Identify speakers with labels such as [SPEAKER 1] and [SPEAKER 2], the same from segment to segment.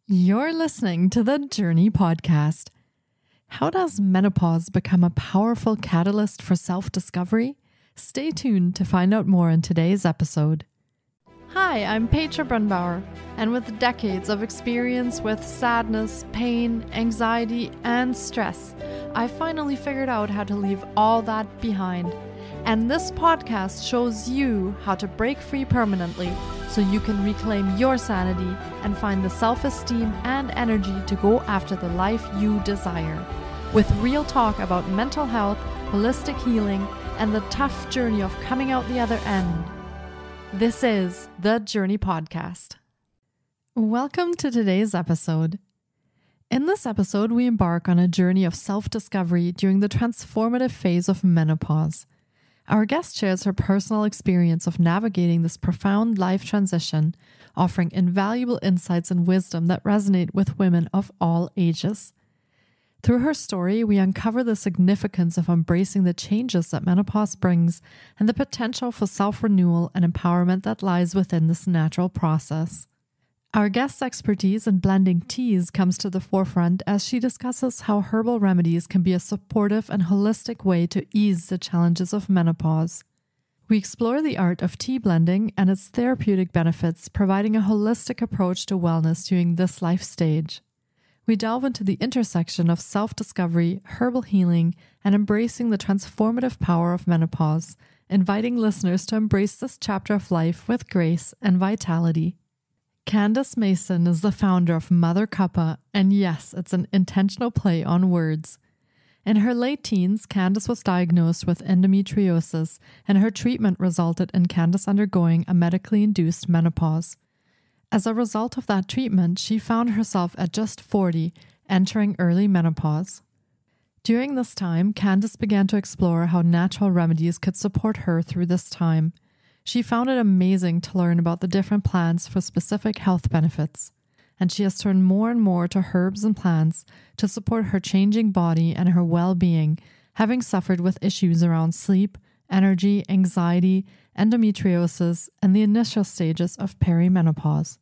[SPEAKER 1] You're listening to the Journey Podcast. How does menopause become a powerful catalyst for self-discovery? Stay tuned to find out more in today's episode. Hi, I'm Petra Brunbauer, and with decades of experience with sadness, pain, anxiety, and stress, I finally figured out how to leave all that behind. And this podcast shows you how to break free permanently so you can reclaim your sanity and find the self-esteem and energy to go after the life you desire. With real talk about mental health, holistic healing, and the tough journey of coming out the other end. This is the Journey Podcast. Welcome to today's episode. In this episode, we embark on a journey of self-discovery during the transformative phase of menopause. Our guest shares her personal experience of navigating this profound life transition, offering invaluable insights and wisdom that resonate with women of all ages. Through her story, we uncover the significance of embracing the changes that menopause brings and the potential for self-renewal and empowerment that lies within this natural process. Our guest's expertise in blending teas comes to the forefront as she discusses how herbal remedies can be a supportive and holistic way to ease the challenges of menopause. We explore the art of tea blending and its therapeutic benefits, providing a holistic approach to wellness during this life stage. We delve into the intersection of self-discovery, herbal healing, and embracing the transformative power of menopause, inviting listeners to embrace this chapter of life with grace and vitality. Candice Mason is the founder of Mother Cuppa, and yes, it's an intentional play on words. In her late teens, Candice was diagnosed with endometriosis, and her treatment resulted in Candice undergoing a medically induced menopause. As a result of that treatment, she found herself at just 40, entering early menopause. During this time, Candice began to explore how natural remedies could support her through this time. She found it amazing to learn about the different plants for specific health benefits, and she has turned more and more to herbs and plants to support her changing body and her well-being, having suffered with issues around sleep, energy, anxiety, endometriosis, and the initial stages of perimenopause.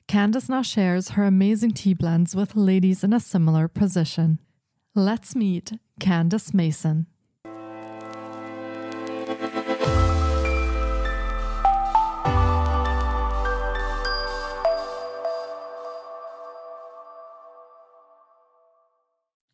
[SPEAKER 1] Candice now shares her amazing tea blends with ladies in a similar position. Let's meet Candice Mason.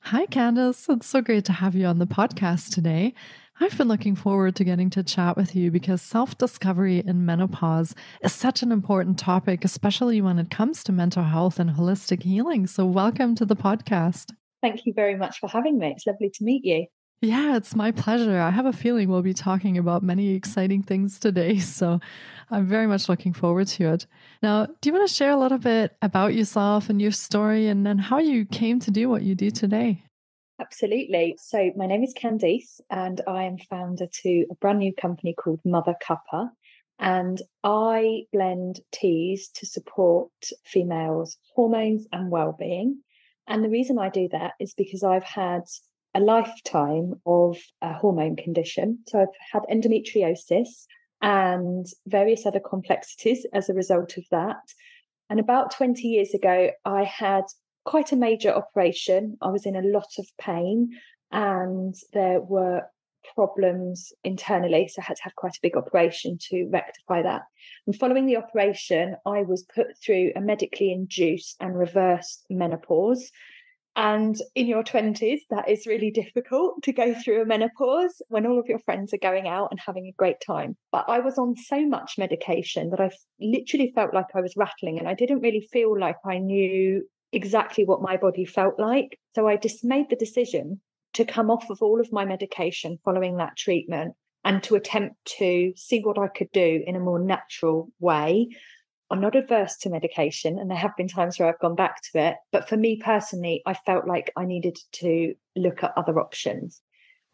[SPEAKER 1] Hi, Candice. It's so great to have you on the podcast today. I've been looking forward to getting to chat with you because self-discovery in menopause is such an important topic, especially when it comes to mental health and holistic healing. So welcome to the podcast.
[SPEAKER 2] Thank you very much for having me. It's lovely to meet you.
[SPEAKER 1] Yeah, it's my pleasure. I have a feeling we'll be talking about many exciting things today, so I'm very much looking forward to it. Now, do you want to share a little bit about yourself and your story and then how you came to do what you do today?
[SPEAKER 2] Absolutely. So my name is Candice and I am founder to a brand new company called Mother Cuppa, and I blend teas to support females' hormones and well-being. And the reason I do that is because I've had a lifetime of a hormone condition. So I've had endometriosis and various other complexities as a result of that. And about 20 years ago, I had quite a major operation. I was in a lot of pain and there were problems internally. So I had to have quite a big operation to rectify that. And following the operation, I was put through a medically induced and reversed menopause. And in your 20s, that is really difficult to go through a menopause when all of your friends are going out and having a great time. But I was on so much medication that I literally felt like I was rattling, and I didn't really feel like I knew exactly what my body felt like. So I just made the decision to come off of all of my medication following that treatment and to attempt to see what I could do in a more natural way. I'm not adverse to medication, and there have been times where I've gone back to it. But for me personally, I felt like I needed to look at other options.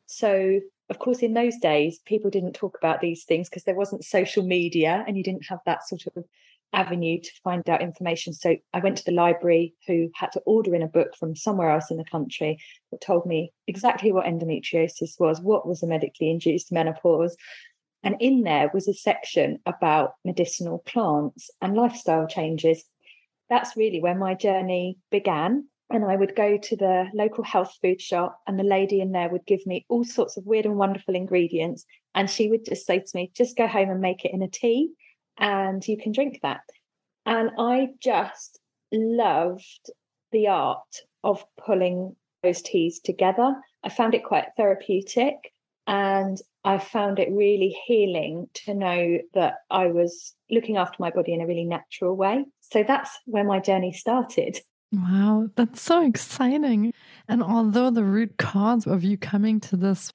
[SPEAKER 2] So, of course, in those days, people didn't talk about these things because there wasn't social media and you didn't have that sort of avenue to find out information. So I went to the library, who had to order in a book from somewhere else in the country that told me exactly what endometriosis was, what was a medically induced menopause. And in there was a section about medicinal plants and lifestyle changes. that's really where my journey began. And I would go to the local health food shop, and the lady in there would give me all sorts of weird and wonderful ingredients. And she would just say to me, just go home and make it in a tea and you can drink that. And I just loved the art of pulling those teas together. I found it quite therapeutic, and I found it really healing to know that I was looking after my body in a really natural way. So that's where my journey started.
[SPEAKER 1] Wow, that's so exciting. And although the root cause of you coming to this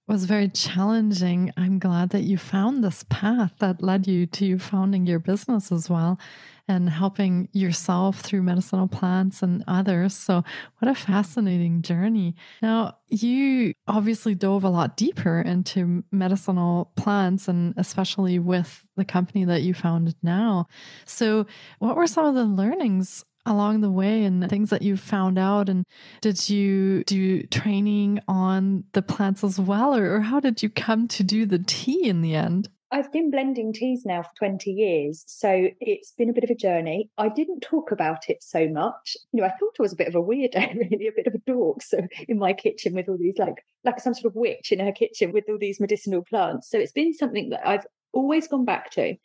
[SPEAKER 1] was very challenging, I'm glad that you found this path that led you to founding your business as well and helping yourself through medicinal plants and others. So, what a fascinating journey. Now, you obviously dove a lot deeper into medicinal plants, and especially with the company that you founded now. So, what were some of the learnings along the way and things that you found out? And did you do training on the plants as well? Or how did you come to do the tea in the end?
[SPEAKER 2] I've been blending teas now for 20 years, so it's been a bit of a journey. I didn't talk about it so much. I thought I was a bit of a weirdo, really, a bit of a dork. So in my kitchen with all these, like some sort of witch in her kitchen with all these medicinal plants. So it's been something that I've always gone back to.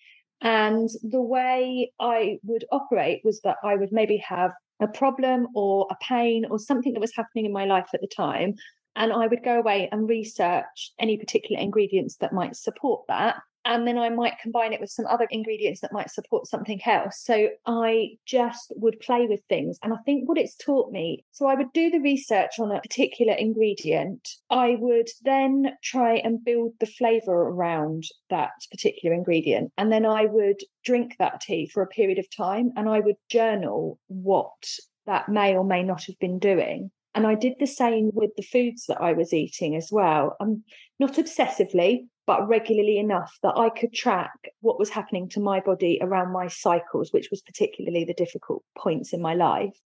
[SPEAKER 2] And the way I would operate was that I would maybe have a problem or a pain or something that was happening in my life at the time. And I would go away and research any particular ingredients that might support that. And then I might combine it with some other ingredients that might support something else. So I just would play with things. And I think what it's taught me, so I would do the research on a particular ingredient. I would then try and build the flavor around that particular ingredient. And then I would drink that tea for a period of time, and I would journal what that may or may not have been doing. And I did the same with the foods that I was eating as well. Not obsessively, but regularly enough that I could track what was happening to my body around my cycles, which was particularly the difficult points in my life.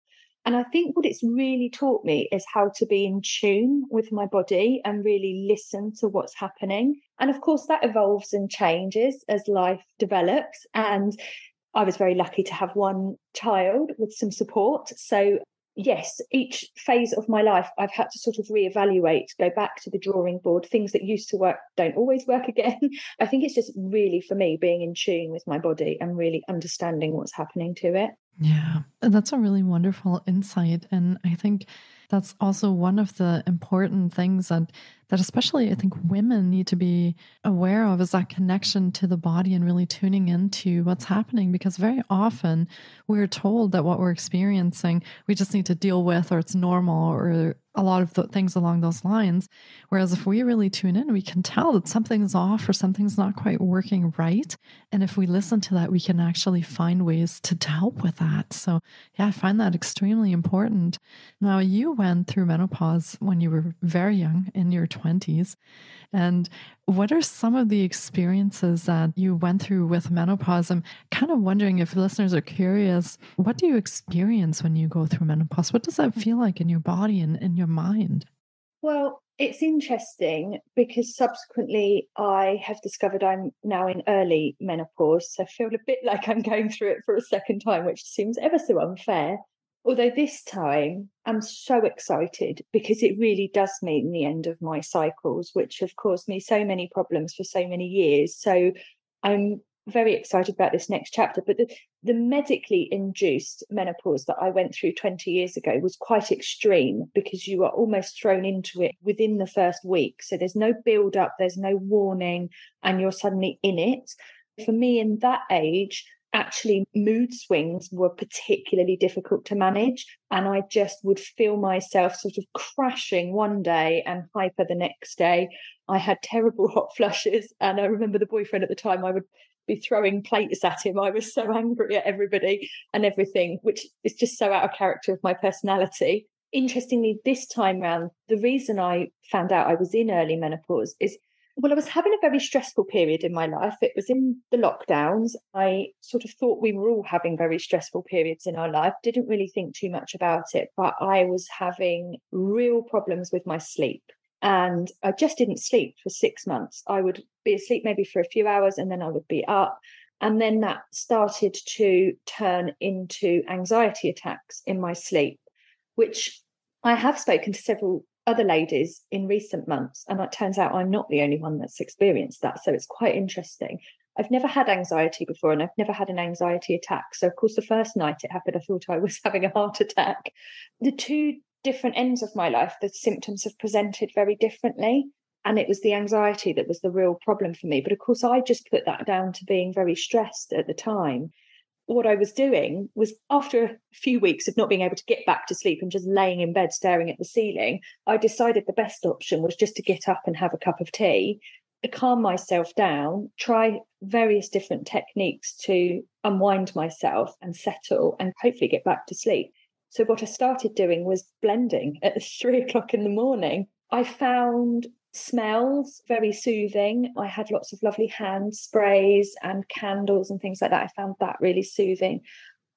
[SPEAKER 2] And I think what it's really taught me is how to be in tune with my body and really listen to what's happening. And of course, that evolves and changes as life develops. And I was very lucky to have one child with some support. So yes, each phase of my life, I've had to sort of reevaluate, go back to the drawing board. Things that used to work don't always work again. I think it's just really, for me, being in tune with my body and really understanding what's happening to it.
[SPEAKER 1] Yeah, that's a really wonderful insight. And I think that's also one of the important things that especially I think women need to be aware of, is that connection to the body and really tuning into what's happening. Because very often we're told that what we're experiencing, we just need to deal with, or it's normal, or a lot of the things along those lines. Whereas if we really tune in, we can tell that something's off or something's not quite working right. And if we listen to that, we can actually find ways to help with that. So yeah, I find that extremely important. Now, you went through menopause when you were very young, in your 20s. And what are some of the experiences that you went through with menopause? I'm kind of wondering, if listeners are curious, what do you experience when you go through menopause? What does that feel like in your body and in your mind?
[SPEAKER 2] Well, it's interesting because subsequently I have discovered I'm now in early menopause. So I feel a bit like I'm going through it for a second time, which seems ever so unfair. Although this time I'm so excited because it really does mean the end of my cycles, which have caused me so many problems for so many years. So I'm very excited about this next chapter. But the medically induced menopause that I went through 20 years ago was quite extreme, because you are almost thrown into it within the first week. So there's no build up, there's no warning, and you're suddenly in it. For me, in that age, actually mood swings were particularly difficult to manage, and I just would feel myself sort of crashing one day and hyper the next day. I had terrible hot flushes, and I remember the boyfriend at the time, I would be throwing plates at him. I was so angry at everybody and everything, which is just so out of character of my personality. Interestingly, this time round, the reason I found out I was in early menopause is, well, I was having a very stressful period in my life. It was in the lockdowns. I sort of thought we were all having very stressful periods in our life, didn't really think too much about it, but I was having real problems with my sleep. And I just didn't sleep for 6 months. I would be asleep maybe for a few hours and then I would be up. And then that started to turn into anxiety attacks in my sleep, which I have spoken to several other ladies in recent months. And it turns out I'm not the only one that's experienced that. So it's quite interesting. I've never had anxiety before, and I've never had an anxiety attack. So, of course, the first night it happened, I thought I was having a heart attack. The two different ends of my life, the symptoms have presented very differently. And it was the anxiety that was the real problem for me. But of course, I just put that down to being very stressed at the time. What I was doing was, after a few weeks of not being able to get back to sleep and just laying in bed staring at the ceiling, I decided the best option was just to get up and have a cup of tea, to calm myself down, try various different techniques to unwind myself and settle and hopefully get back to sleep. So what I started doing was blending at 3 o'clock in the morning. I found smells very soothing. I had lots of lovely hand sprays and candles and things like that. I found that really soothing.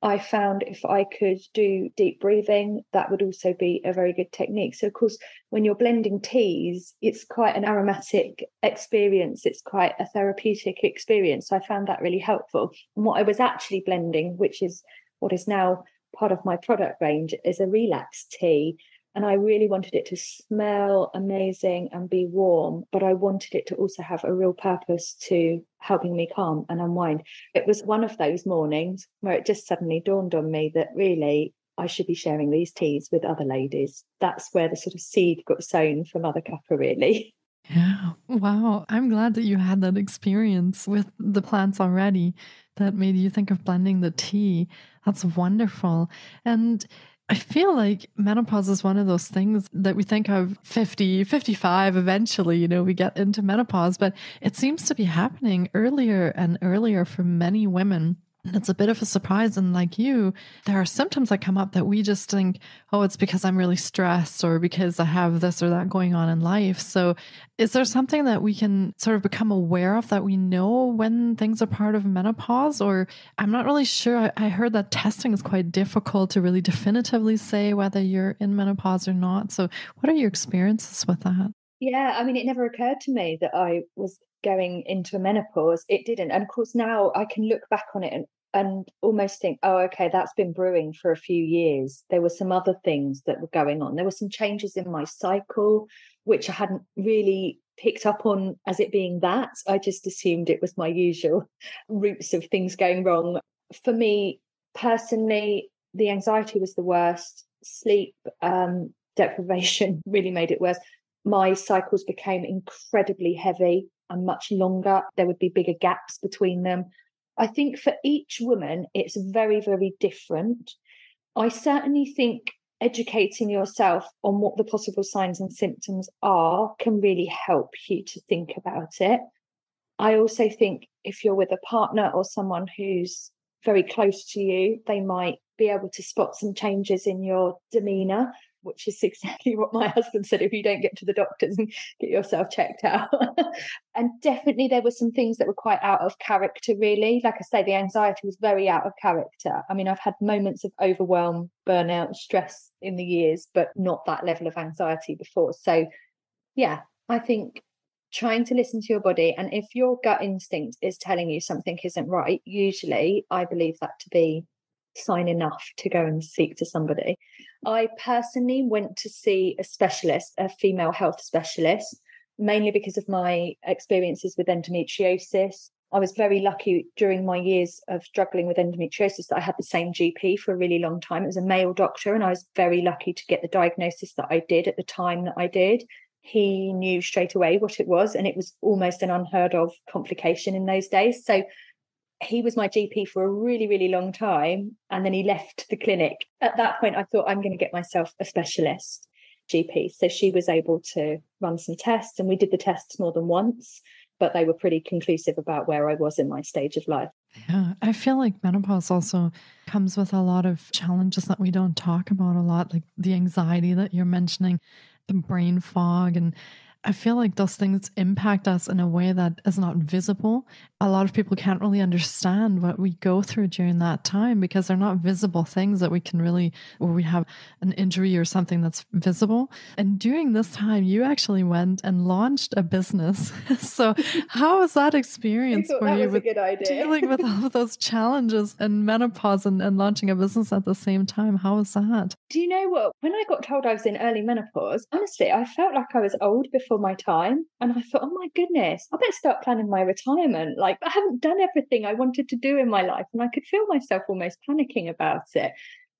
[SPEAKER 2] I found if I could do deep breathing, that would also be a very good technique. So, of course, when you're blending teas, it's quite an aromatic experience. It's quite a therapeutic experience. So I found that really helpful. And what I was actually blending, which is what is now part of my product range, is a relax tea. And I really wanted it to smell amazing and be warm, but I wanted it to also have a real purpose to helping me calm and unwind. It was one of those mornings where it just suddenly dawned on me that really I should be sharing these teas with other ladies. That's where the sort of seed got sown for Mother Cuppa, really.
[SPEAKER 1] Yeah. Wow. I'm glad that you had that experience with the plants already that made you think of blending the tea. That's wonderful. And I feel like menopause is one of those things that we think of 50, 55, eventually, we get into menopause, but it seems to be happening earlier and earlier for many women. And it's a bit of a surprise. And like you, there are symptoms that come up that we just think, oh, it's because I'm really stressed or because I have this or that going on in life. So is there something that we can sort of become aware of that we know when things are part of menopause? Or I'm not really sure. I heard that testing is quite difficult to really definitively say whether you're in menopause or not. So what are your experiences with that?
[SPEAKER 2] Yeah, I mean, it never occurred to me that I was going into menopause. It didn't. And of course, now I can look back on it and almost think, oh, okay, that's been brewing for a few years. There were some other things that were going on. There were some changes in my cycle, which I hadn't really picked up on as it being that. I just assumed it was my usual routes of things going wrong. For me personally, the anxiety was the worst. Sleep deprivation really made it worse. My cycles became incredibly heavy and much longer. There would be bigger gaps between them. I think for each woman, it's very, very different. I certainly think educating yourself on what the possible signs and symptoms are can really help you to think about it. I also think if you're with a partner or someone who's very close to you, they might be able to spot some changes in your demeanour, which is exactly what my husband said, if you don't get to the doctors and get yourself checked out. And definitely there were some things that were quite out of character, really. Like I say, the anxiety was very out of character. I mean, I've had moments of overwhelm, burnout, stress in the years, but not that level of anxiety before. So, yeah, I think trying to listen to your body, and if your gut instinct is telling you something isn't right, usually I believe that to be sign enough to go and speak to somebody. I personally went to see a specialist, a female health specialist, mainly because of my experiences with endometriosis. I was very lucky during my years of struggling with endometriosis that I had the same GP for a really long time. It was a male doctor, and I was very lucky to get the diagnosis that I did at the time that I did. He knew straight away what it was, and it was almost an unheard of complication in those days. So he was my GP for a really, really long time. And then he left the clinic. At that point, I thought, I'm going to get myself a specialist GP. So she was able to run some tests, and we did the tests more than once, but they were pretty conclusive about where I was in my stage of life.
[SPEAKER 1] Yeah, I feel like menopause also comes with a lot of challenges that we don't talk about a lot, like the anxiety that you're mentioning, the brain fog. And I feel like those things impact us in a way that is not visible. A lot of people can't really understand what we go through during that time because they're not visible things that we can really, or we have an injury or something that's visible. And during this time, you actually went and launched a business. So how was that experience
[SPEAKER 2] I thought
[SPEAKER 1] for
[SPEAKER 2] that
[SPEAKER 1] you
[SPEAKER 2] was a
[SPEAKER 1] with
[SPEAKER 2] good idea.
[SPEAKER 1] dealing with all of those challenges and menopause and launching a business at the same time? How was that?
[SPEAKER 2] Do you know what? When I got told I was in early menopause, honestly, I felt like I was old before my time. And I thought, oh my goodness, I better start planning my retirement. Like, I haven't done everything I wanted to do in my life. And I could feel myself almost panicking about it.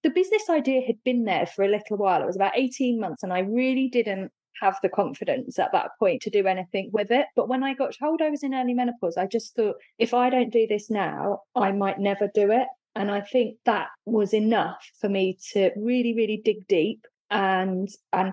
[SPEAKER 2] The business idea had been there for a little while. It was about 18 months, and I really didn't have the confidence at that point to do anything with it. But when I got told I was in early menopause, I just thought, if I don't do this now, I might never do it. And I think that was enough for me to really, really dig deep and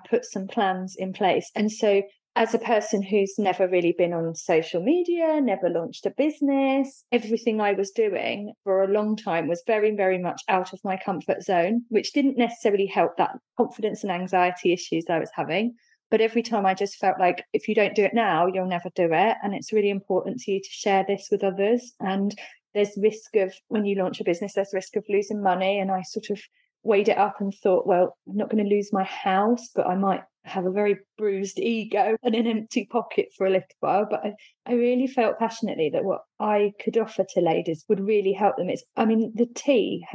[SPEAKER 2] put some plans in place. And so as a person who's never really been on social media, never launched a business, everything I was doing for a long time was very, very much out of my comfort zone, which didn't necessarily help that confidence and anxiety issues I was having. But every time I just felt like, if you don't do it now, you'll never do it. And it's really important to you to share this with others. And there's risk of, when you launch a business, there's risk of losing money. And I sort of weighed it up and thought, well, I'm not going to lose my house, but I might have a very bruised ego and an empty pocket for a little while. But I really felt passionately that what I could offer to ladies would really help them. The tea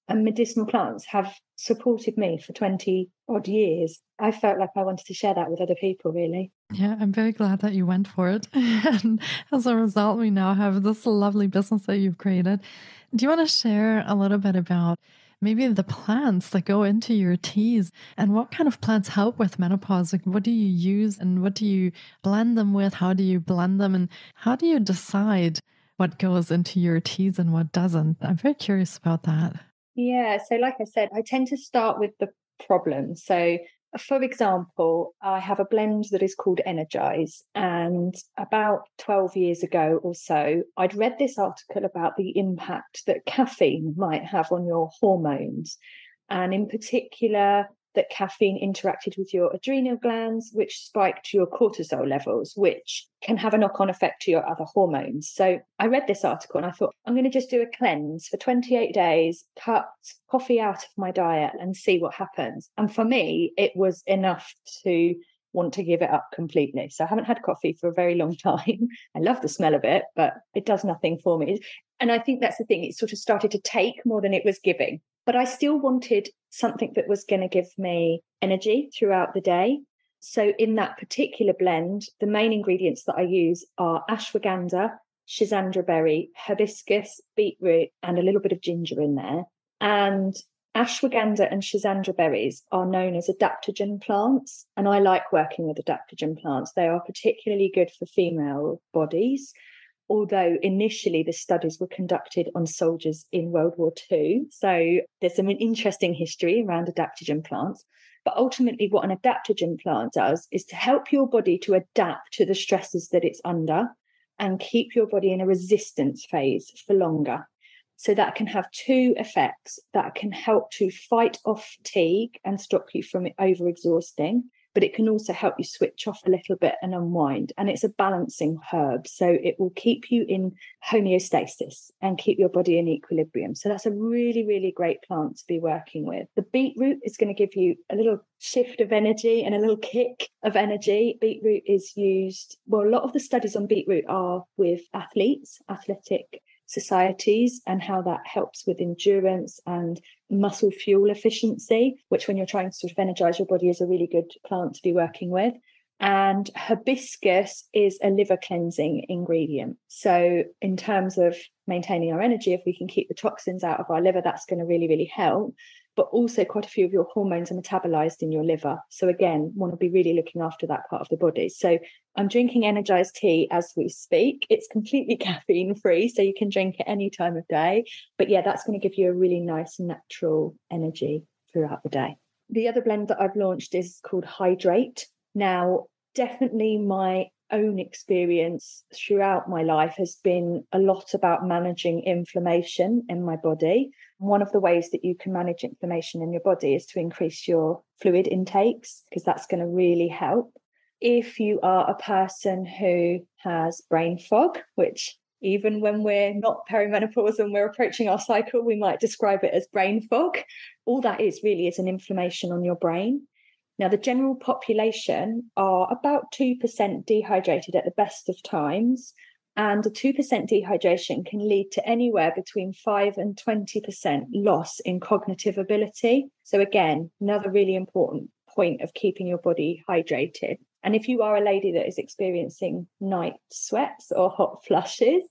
[SPEAKER 2] and medicinal plants have supported me for 20 odd years. I felt like I wanted to share that with other people, really.
[SPEAKER 1] Yeah, I'm very glad that you went for it. And as a result, we now have this lovely business that you've created. Do you want to share a little bit about maybe the plants that go into your teas and what kind of plants help with menopause? Like, what do you use and what do you blend them with? How do you blend them? And how do you decide what goes into your teas and what doesn't? I'm very curious about that.
[SPEAKER 2] Yeah. So like I said, I tend to start with the problem. So for example, I have a blend that is called Energize. And about 12 years ago or so, I'd read this article about the impact that caffeine might have on your hormones. And in particular, that caffeine interacted with your adrenal glands, which spiked your cortisol levels, which can have a knock-on effect to your other hormones. So I read this article and I thought, I'm going to just do a cleanse for 28 days, cut coffee out of my diet and see what happens. And for me, it was enough to want to give it up completely. So I haven't had coffee for a very long time. I love the smell of it, but it does nothing for me. And I think that's the thing. It sort of started to take more than it was giving. But I still wanted something that was going to give me energy throughout the day. So in that particular blend, the main ingredients that I use are ashwagandha, schisandra berry, hibiscus, beetroot, and a little bit of ginger in there. And ashwagandha and schisandra berries are known as adaptogen plants. And I like working with adaptogen plants. They are particularly good for female bodies. Although initially the studies were conducted on soldiers in World War II. So there's some interesting history around adaptogen plants. But ultimately what an adaptogen plant does is to help your body to adapt to the stresses that it's under and keep your body in a resistance phase for longer. So that can have two effects. That can help to fight off fatigue and stop you from overexhausting. But it can also help you switch off a little bit and unwind. And it's a balancing herb. So it will keep you in homeostasis and keep your body in equilibrium. So that's a really, really great plant to be working with. The beetroot is going to give you a little shift of energy and a little kick of energy. Beetroot is used, well, a lot of the studies on beetroot are with athletes, athletic societies, and how that helps with endurance and muscle fuel efficiency, which when you're trying to sort of energize your body is a really good plant to be working with. And hibiscus is a liver cleansing ingredient. So in terms of maintaining our energy, if we can keep the toxins out of our liver, that's going to really, really help. But also quite a few of your hormones are metabolized in your liver. So again, want to be really looking after that part of the body. So I'm drinking energized tea as we speak. It's completely caffeine free, so you can drink it any time of day. But yeah, that's going to give you a really nice natural energy throughout the day. The other blend that I've launched is called Hydrate. Now, definitely my own experience throughout my life has been a lot about managing inflammation in my body. One of the ways that you can manage inflammation in your body is to increase your fluid intakes, because that's going to really help. If you are a person who has brain fog, which even when we're not perimenopause and we're approaching our cycle, we might describe it as brain fog. All that is really is an inflammation on your brain. Now, the general population are about 2% dehydrated at the best of times, and a 2% dehydration can lead to anywhere between 5 and 20% loss in cognitive ability. So again, another really important point of keeping your body hydrated. And if you are a lady that is experiencing night sweats or hot flushes,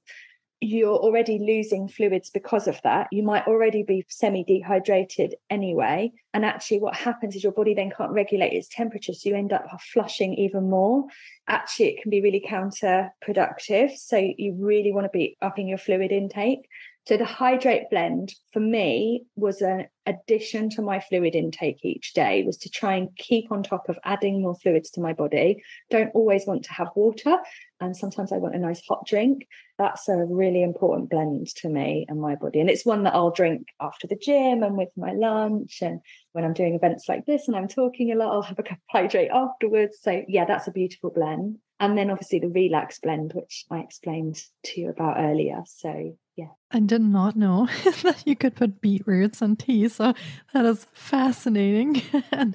[SPEAKER 2] you're already losing fluids because of that. You might already be semi-dehydrated anyway. And actually what happens is your body then can't regulate its temperature. So you end up flushing even more. Actually, it can be really counterproductive. So you really want to be upping your fluid intake. So the Hydrate blend for me was an addition to my fluid intake each day, was to try and keep on top of adding more fluids to my body. Don't always want to have water. And sometimes I want a nice hot drink. That's a really important blend to me and my body. And it's one that I'll drink after the gym and with my lunch. And when I'm doing events like this and I'm talking a lot, I'll have a cup of Hydrate afterwards. So yeah, that's a beautiful blend. And then obviously the Relax blend, which I explained to you about earlier. So yeah.
[SPEAKER 1] I did not know that you could put beetroots in tea. So that is fascinating.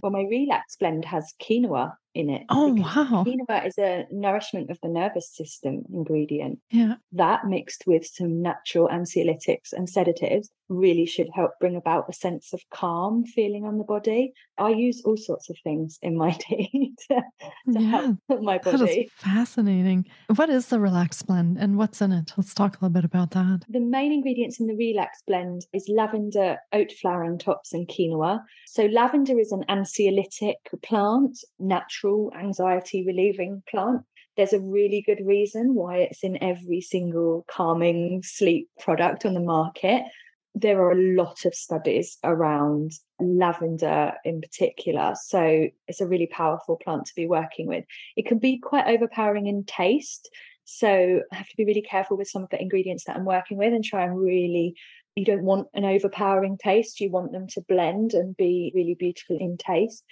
[SPEAKER 2] Well, my Relax blend has quinoa in it.
[SPEAKER 1] Oh, wow.
[SPEAKER 2] Quinoa is a nourishment of the nervous system ingredient.
[SPEAKER 1] Yeah.
[SPEAKER 2] That mixed with some natural anxiolytics and sedatives really should help bring about a sense of calm feeling on the body. I use all sorts of things in my tea to help my body.
[SPEAKER 1] That is fascinating. What is the Relax blend and what's in it? Let's talk a little bit about that.
[SPEAKER 2] The main ingredients in the Relax blend is lavender, oat flowering tops and quinoa. So lavender is an anxiolytic plant, natural anxiety relieving plant. There's a really good reason why it's in every single calming sleep product on the market. There are a lot of studies around lavender in particular. So it's a really powerful plant to be working with. It can be quite overpowering in taste. So I have to be really careful with some of the ingredients that I'm working with and try and really, you don't want an overpowering taste. You want them to blend and be really beautiful in taste.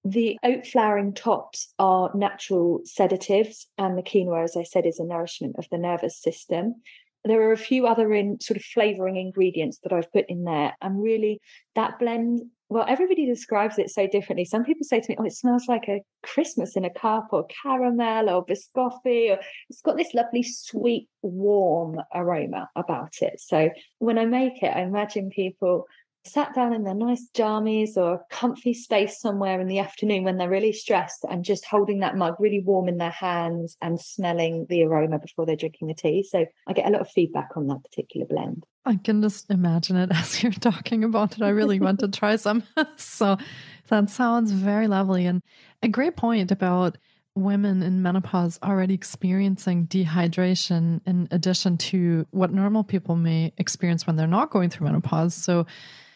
[SPEAKER 2] The oat flowering tops are natural sedatives, and the quinoa, as I said, is a nourishment of the nervous system. There are a few other sort of flavouring ingredients that I've put in there. And really that blend, well, everybody describes it so differently. Some people say to me, oh, it smells like a Christmas in a cup, or caramel or biscotti, or it's got this lovely sweet, warm aroma about it. So when I make it, I imagine people sat down in their nice jammies or comfy space somewhere in the afternoon when they're really stressed and just holding that mug really warm in their hands and smelling the aroma before they're drinking the tea. So I get a lot of feedback on that particular blend.
[SPEAKER 1] I can just imagine it as you're talking about it. I really want to try some. So that sounds very lovely. And a great point about women in menopause already experiencing dehydration in addition to what normal people may experience when they're not going through menopause. So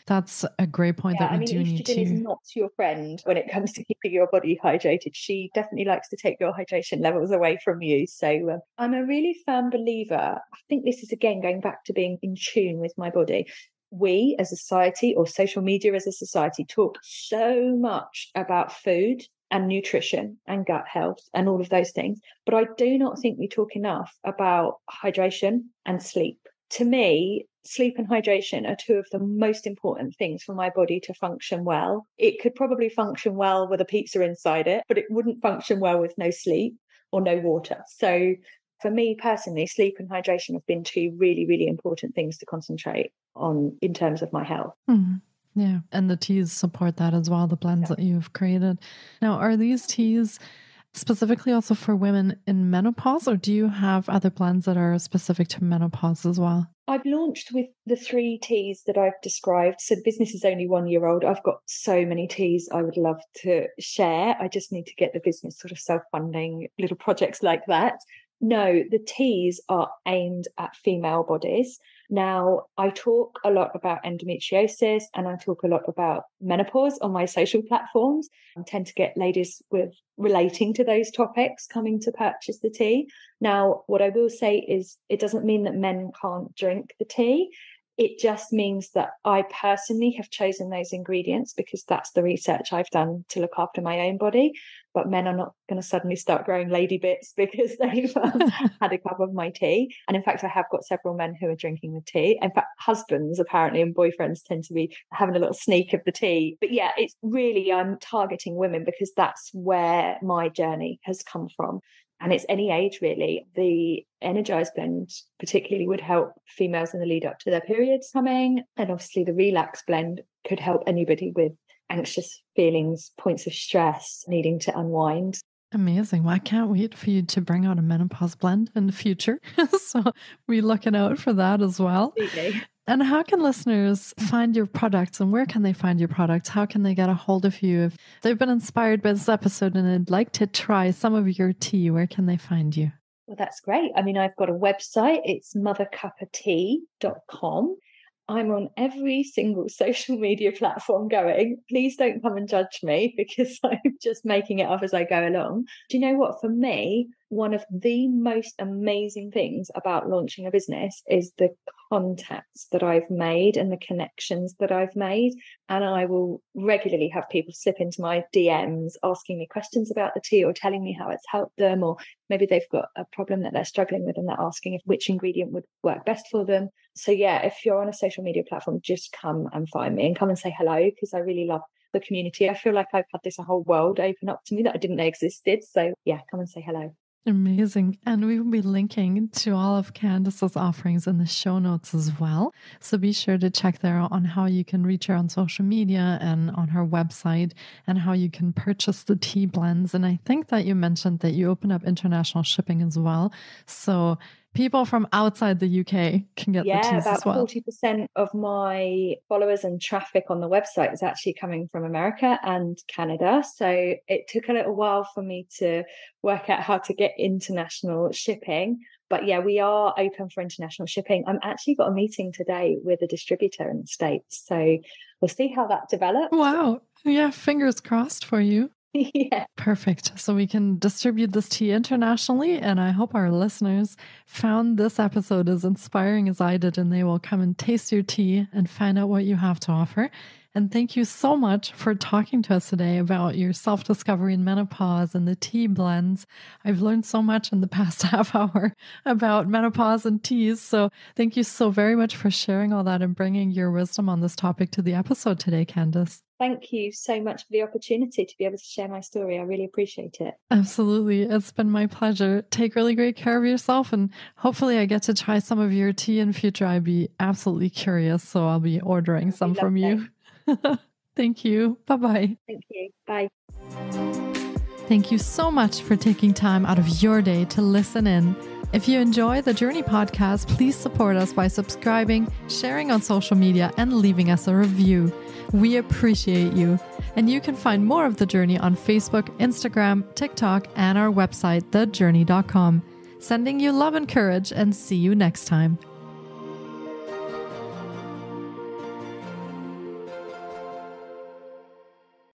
[SPEAKER 1] that's a great point that we do need to.
[SPEAKER 2] Estrogen is not your friend when it comes to keeping your body hydrated. She definitely likes to take your hydration levels away from you. So I'm a really firm believer. I think this is, again, going back to being in tune with my body. We as a society, or social media as a society, talk so much about food and nutrition and gut health and all of those things. But I do not think we talk enough about hydration and sleep. To me, sleep and hydration are two of the most important things for my body to function well. It could probably function well with a pizza inside it, but it wouldn't function well with no sleep or no water. So for me personally, sleep and hydration have been two really, really important things to concentrate on in terms of my health.
[SPEAKER 1] Mm-hmm. Yeah. And the teas support that as well, the blends that you've created. Now, are these teas specifically also for women in menopause, or do you have other blends that are specific to menopause as well?
[SPEAKER 2] I've launched with the 3 teas that I've described. So the business is only 1 year old. I've got so many teas I would love to share. I just need to get the business sort of self-funding little projects like that. No, the teas are aimed at female bodies. Now, I talk a lot about endometriosis and I talk a lot about menopause on my social platforms. I tend to get ladies with relating to those topics coming to purchase the tea. Now, what I will say is it doesn't mean that men can't drink the tea. It just means that I personally have chosen those ingredients because that's the research I've done to look after my own body. But men are not going to suddenly start growing lady bits because they've had a cup of my tea. And in fact, I have got several men who are drinking the tea. In fact, husbands apparently and boyfriends tend to be having a little sneak of the tea. But yeah, it's really, I'm targeting women because that's where my journey has come from. And it's any age, really. The Energize blend particularly would help females in the lead up to their periods coming. And obviously the Relax blend could help anybody with anxious feelings, points of stress, needing to unwind.
[SPEAKER 1] Amazing. Well, I can't wait for you to bring out a menopause blend in the future. So we're looking out for that as well.
[SPEAKER 2] Absolutely.
[SPEAKER 1] And how can listeners find your products, and where can they find your products? How can they get a hold of you if they've been inspired by this episode and they'd like to try some of your tea? Where can they find you?
[SPEAKER 2] Well, that's great. I mean, I've got a website. It's mothercuppatea.com. I'm on every single social media platform going. Please don't come and judge me because I'm just making it up as I go along. Do you know what? For me, one of the most amazing things about launching a business is the contacts that I've made and the connections that I've made. And I will regularly have people slip into my DMs asking me questions about the tea or telling me how it's helped them, or maybe they've got a problem that they're struggling with and they're asking which ingredient would work best for them. So yeah, if you're on a social media platform, just come and find me and come and say hello, because I really love the community. I feel like I've had this whole world open up to me that I didn't know existed. So yeah, come and say hello.
[SPEAKER 1] Amazing. And we will be linking to all of Candice's offerings in the show notes as well. So be sure to check there on how you can reach her on social media and on her website, and how you can purchase the tea blends. And I think that you mentioned that you open up international shipping as well. So people from outside the UK can get the teas as well.
[SPEAKER 2] About 40% of my followers and traffic on the website is actually coming from America and Canada. So it took a little while for me to work out how to get international shipping. But yeah, we are open for international shipping. I'm actually got a meeting today with a distributor in the States. So we'll see how that develops.
[SPEAKER 1] Wow. Yeah, fingers crossed for you.
[SPEAKER 2] Yeah.
[SPEAKER 1] Perfect. So we can distribute this tea internationally. And I hope our listeners found this episode as inspiring as I did, and they will come and taste your tea and find out what you have to offer. And thank you so much for talking to us today about your self-discovery in menopause and the tea blends. I've learned so much in the past half hour about menopause and teas. So thank you so very much for sharing all that and bringing your wisdom on this topic to the episode today, Candice.
[SPEAKER 2] Thank you so much for the opportunity to be able to share my story. I really appreciate it.
[SPEAKER 1] Absolutely. It's been my pleasure. Take really great care of yourself, and hopefully I get to try some of your tea in future. I'd be absolutely curious, so I'll be ordering some from you. Thank you. Bye-bye.
[SPEAKER 2] Thank you. Bye.
[SPEAKER 1] Thank you so much for taking time out of your day to listen in. If you enjoy the Journey podcast, please support us by subscribing, sharing on social media, and leaving us a review. We appreciate you. And you can find more of The Journey on Facebook, Instagram, TikTok, and our website, thejourney.com. Sending you love and courage, and see you next time.